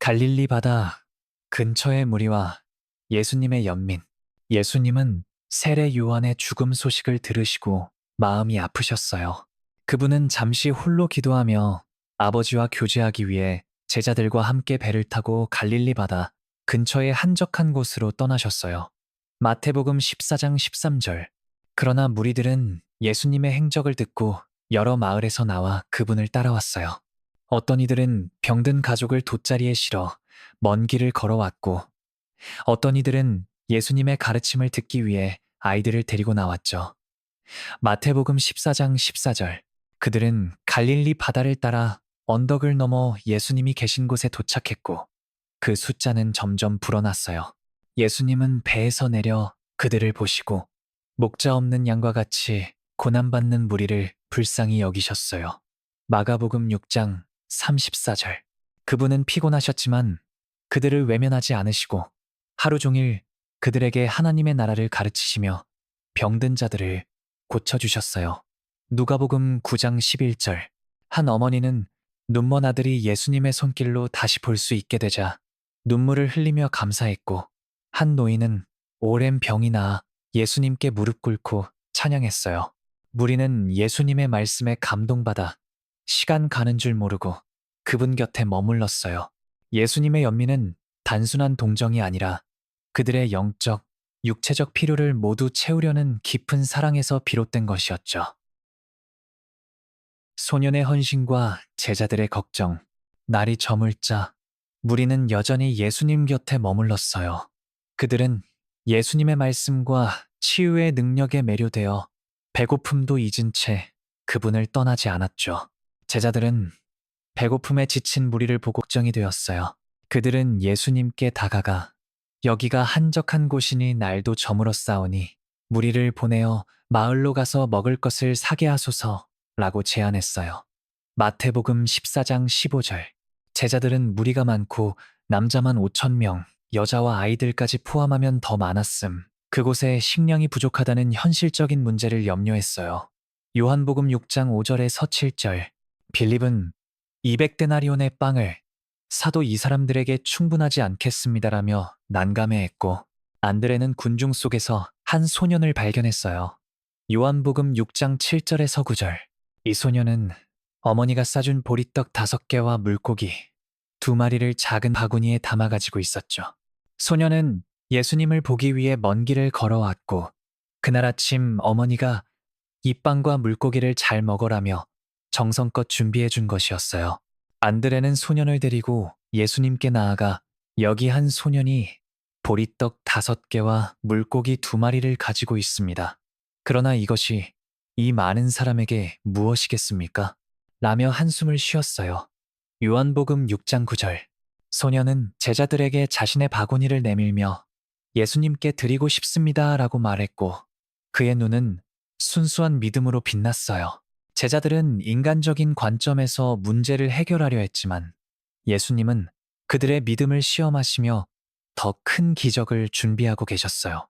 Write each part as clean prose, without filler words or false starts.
갈릴리 바다 근처의 무리와 예수님의 연민. 예수님은 세례 요한의 죽음 소식을 들으시고 마음이 아프셨어요. 그분은 잠시 홀로 기도하며 아버지와 교제하기 위해 제자들과 함께 배를 타고 갈릴리 바다 근처의 한적한 곳으로 떠나셨어요. 마태복음 14장 13절. 그러나 무리들은 예수님의 행적을 듣고 여러 마을에서 나와 그분을 따라왔어요. 어떤 이들은 병든 가족을 돗자리에 실어 먼 길을 걸어왔고, 어떤 이들은 예수님의 가르침을 듣기 위해 아이들을 데리고 나왔죠. 마태복음 14장 14절. 그들은 갈릴리 바다를 따라 언덕을 넘어 예수님이 계신 곳에 도착했고, 그 숫자는 점점 불어났어요. 예수님은 배에서 내려 그들을 보시고, 목자 없는 양과 같이 고난받는 무리를 불쌍히 여기셨어요. 마가복음 6장 34절. 그분은 피곤하셨지만 그들을 외면하지 않으시고 하루 종일 그들에게 하나님의 나라를 가르치시며 병든 자들을 고쳐주셨어요. 누가복음 9장 11절. 한 어머니는 눈먼 아들이 예수님의 손길로 다시 볼 수 있게 되자 눈물을 흘리며 감사했고, 한 노인은 오랜 병이 나아 예수님께 무릎 꿇고 찬양했어요. 무리는 예수님의 말씀에 감동받아 시간 가는 줄 모르고 그분 곁에 머물렀어요. 예수님의 연민은 단순한 동정이 아니라 그들의 영적, 육체적 필요를 모두 채우려는 깊은 사랑에서 비롯된 것이었죠. 소년의 헌신과 제자들의 걱정. 날이 저물자 무리는 여전히 예수님 곁에 머물렀어요. 그들은 예수님의 말씀과 치유의 능력에 매료되어 배고픔도 잊은 채 그분을 떠나지 않았죠. 제자들은 배고픔에 지친 무리를 보고 걱정이 되었어요. 그들은 예수님께 다가가 여기가 한적한 곳이니 날도 저물었사오니 무리를 보내어 마을로 가서 먹을 것을 사게 하소서라고 제안했어요. 마태복음 14장 15절. 제자들은 무리가 많고 남자만 5천 명, 여자와 아이들까지 포함하면 더 많았음. 그곳에 식량이 부족하다는 현실적인 문제를 염려했어요. 요한복음 6장 5절에서 7절. 빌립은 200데나리온의 빵을 사도 이 사람들에게 충분하지 않겠습니다라며 난감해했고, 안드레는 군중 속에서 한 소년을 발견했어요. 요한복음 6장 7절에서 9절. 이 소년은 어머니가 싸준 보리떡 5개와 물고기 2마리를 작은 바구니에 담아 가지고 있었죠. 소년은 예수님을 보기 위해 먼 길을 걸어왔고, 그날 아침 어머니가 이 빵과 물고기를 잘 먹어라며 정성껏 준비해 준 것이었어요. 안드레는 소년을 데리고 예수님께 나아가 여기 한 소년이 보리떡 5개와 물고기 2마리를 가지고 있습니다. 그러나 이것이 이 많은 사람에게 무엇이겠습니까? 라며 한숨을 쉬었어요. 요한복음 6장 9절. 소년은 제자들에게 자신의 바구니를 내밀며 예수님께 드리고 싶습니다 라고 말했고, 그의 눈은 순수한 믿음으로 빛났어요. 제자들은 인간적인 관점에서 문제를 해결하려 했지만 예수님은 그들의 믿음을 시험하시며 더 큰 기적을 준비하고 계셨어요.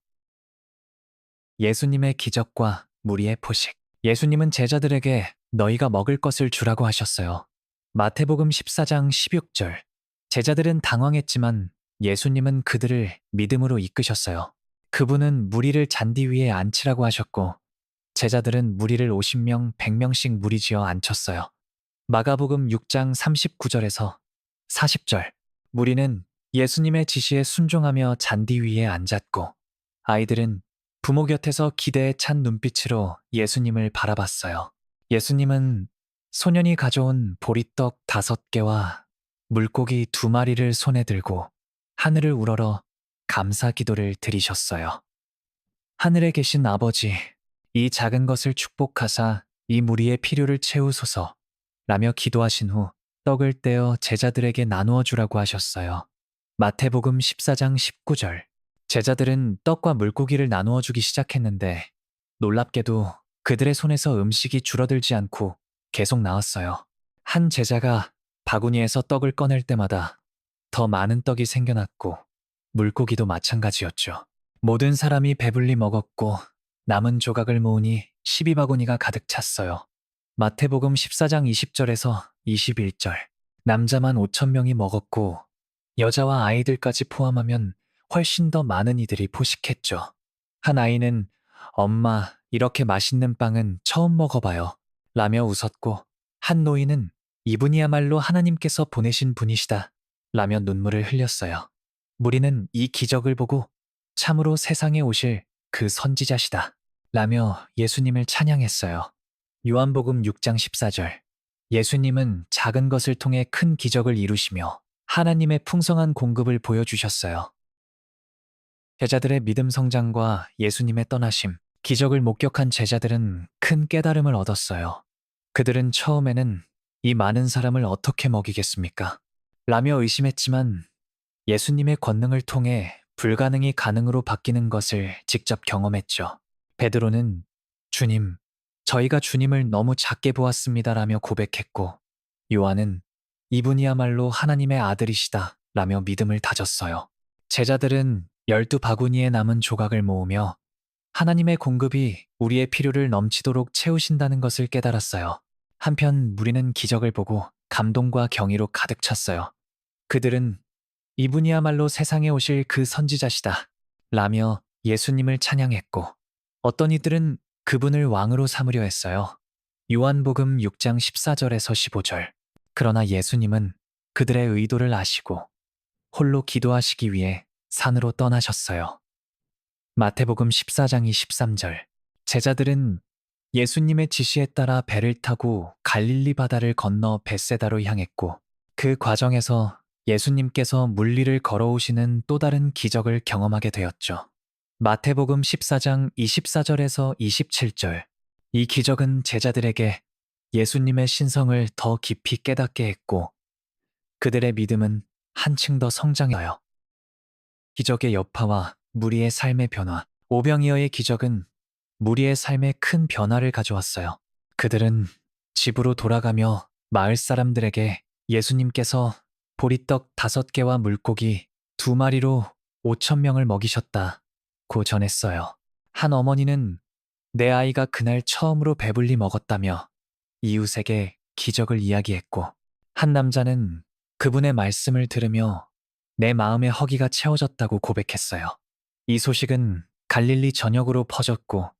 예수님의 기적과 무리의 포식. 예수님은 제자들에게 너희가 먹을 것을 주라고 하셨어요. 마태복음 14장 16절. 제자들은 당황했지만 예수님은 그들을 믿음으로 이끄셨어요. 그분은 무리를 잔디 위에 앉히라고 하셨고, 제자들은 무리를 50명, 100명씩 무리지어 앉혔어요. 마가복음 6장 39절에서 40절. 무리는 예수님의 지시에 순종하며 잔디 위에 앉았고, 아이들은 부모 곁에서 기대에 찬 눈빛으로 예수님을 바라봤어요. 예수님은 소년이 가져온 보리떡 5개와 물고기 2마리를 손에 들고 하늘을 우러러 감사 기도를 드리셨어요. 하늘에 계신 아버지, 이 작은 것을 축복하사 이 무리의 필요를 채우소서 라며 기도하신 후 떡을 떼어 제자들에게 나누어 주라고 하셨어요. 마태복음 14장 19절. 제자들은 떡과 물고기를 나누어 주기 시작했는데 놀랍게도 그들의 손에서 음식이 줄어들지 않고 계속 나왔어요. 한 제자가 바구니에서 떡을 꺼낼 때마다 더 많은 떡이 생겨났고 물고기도 마찬가지였죠. 모든 사람이 배불리 먹었고 남은 조각을 모으니 12바구니가 가득 찼어요. 마태복음 14장 20절에서 21절. 남자만 5천 명이 먹었고 여자와 아이들까지 포함하면 훨씬 더 많은 이들이 포식했죠. 한 아이는 엄마, 이렇게 맛있는 빵은 처음 먹어봐요. 라며 웃었고, 한 노인은 이분이야말로 하나님께서 보내신 분이시다. 라며 눈물을 흘렸어요. 무리는 이 기적을 보고 참으로 세상에 오실 그 선지자시다. 라며 예수님을 찬양했어요. 요한복음 6장 14절. 예수님은 작은 것을 통해 큰 기적을 이루시며 하나님의 풍성한 공급을 보여주셨어요. 제자들의 믿음 성장과 예수님의 떠나심, 기적을 목격한 제자들은 큰 깨달음을 얻었어요. 그들은 처음에는 이 많은 사람을 어떻게 먹이겠습니까? 라며 의심했지만 예수님의 권능을 통해 불가능이 가능으로 바뀌는 것을 직접 경험했죠. 베드로는 주님, 저희가 주님을 너무 작게 보았습니다 라며 고백했고, 요한은 이분이야말로 하나님의 아들이시다 라며 믿음을 다졌어요. 제자들은 12바구니에 남은 조각을 모으며 하나님의 공급이 우리의 필요를 넘치도록 채우신다는 것을 깨달았어요. 한편 무리는 기적을 보고 감동과 경의로 가득 찼어요. 그들은 이분이야말로 세상에 오실 그 선지자시다 라며 예수님을 찬양했고, 어떤 이들은 그분을 왕으로 삼으려 했어요. 요한복음 6장 14절에서 15절. 그러나 예수님은 그들의 의도를 아시고 홀로 기도하시기 위해 산으로 떠나셨어요. 마태복음 14장 23절. 제자들은 예수님의 지시에 따라 배를 타고 갈릴리 바다를 건너 벳세다로 향했고, 그 과정에서 예수님께서 물리를 걸어오시는 또 다른 기적을 경험하게 되었죠. 마태복음 14장 24절에서 27절. 이 기적은 제자들에게 예수님의 신성을 더 깊이 깨닫게 했고, 그들의 믿음은 한층 더 성장하여 기적의 여파와 무리의 삶의 변화, 오병이어의 기적은 무리의 삶에 큰 변화를 가져왔어요. 그들은 집으로 돌아가며 마을 사람들에게 예수님께서 보리떡 5개와 물고기 2마리로 5,000명을 먹이셨다고 전했어요. 한 어머니는 내 아이가 그날 처음으로 배불리 먹었다며 이웃에게 기적을 이야기했고, 한 남자는 그분의 말씀을 들으며 내 마음의 허기가 채워졌다고 고백했어요. 이 소식은 갈릴리 전역으로 퍼졌고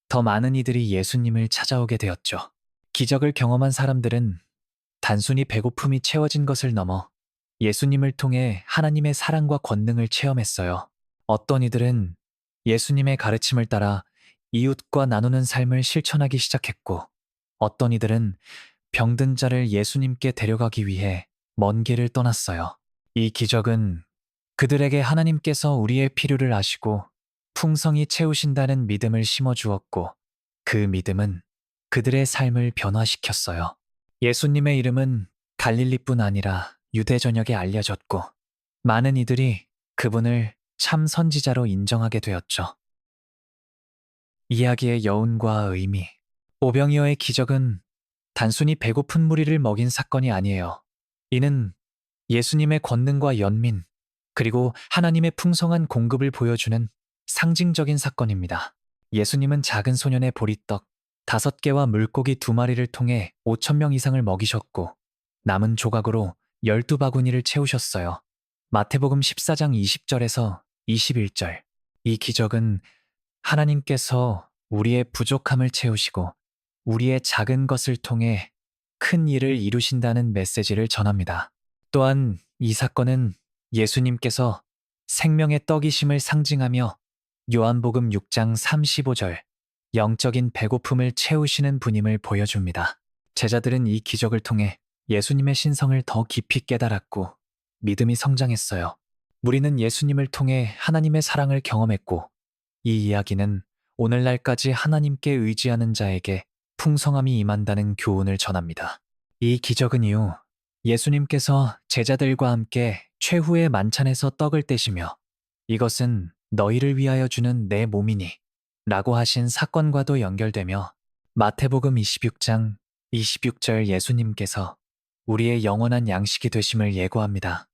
더 많은 이들이 예수님을 찾아오게 되었죠. 기적을 경험한 사람들은 단순히 배고픔이 채워진 것을 넘어 예수님을 통해 하나님의 사랑과 권능을 체험했어요. 어떤 이들은 예수님의 가르침을 따라 이웃과 나누는 삶을 실천하기 시작했고, 어떤 이들은 병든 자를 예수님께 데려가기 위해 먼 길을 떠났어요. 이 기적은 그들에게 하나님께서 우리의 필요를 아시고 풍성히 채우신다는 믿음을 심어주었고, 그 믿음은 그들의 삶을 변화시켰어요. 예수님의 이름은 갈릴리뿐 아니라 유대 전역에 알려졌고, 많은 이들이 그분을 참 선지자로 인정하게 되었죠. 이야기의 여운과 의미. 오병이어의 기적은 단순히 배고픈 무리를 먹인 사건이 아니에요. 이는 예수님의 권능과 연민, 그리고 하나님의 풍성한 공급을 보여주는 상징적인 사건입니다. 예수님은 작은 소년의 보리떡 5개와 물고기 2마리를 통해 5,000명 이상을 먹이셨고, 남은 조각으로 12바구니를 채우셨어요. 마태복음 14장 20절에서 21절. 이 기적은 하나님께서 우리의 부족함을 채우시고 우리의 작은 것을 통해 큰 일을 이루신다는 메시지를 전합니다. 또한 이 사건은 예수님께서 생명의 떡이심을 상징하며 요한복음 6장 35절 영적인 배고픔을 채우시는 분임을 보여줍니다. 제자들은 이 기적을 통해 예수님의 신성을 더 깊이 깨달았고 믿음이 성장했어요. 무리는 예수님을 통해 하나님의 사랑을 경험했고, 이 이야기는 오늘날까지 하나님께 의지하는 자에게 풍성함이 임한다는 교훈을 전합니다. 이 기적은 이후 예수님께서 제자들과 함께 최후의 만찬에서 떡을 떼시며 이것은 너희를 위하여 주는 내 몸이니 라고 하신 사건과도 연결되며, 마태복음 26장 26절 예수님께서 우리의 영원한 양식이 되심을 예고합니다.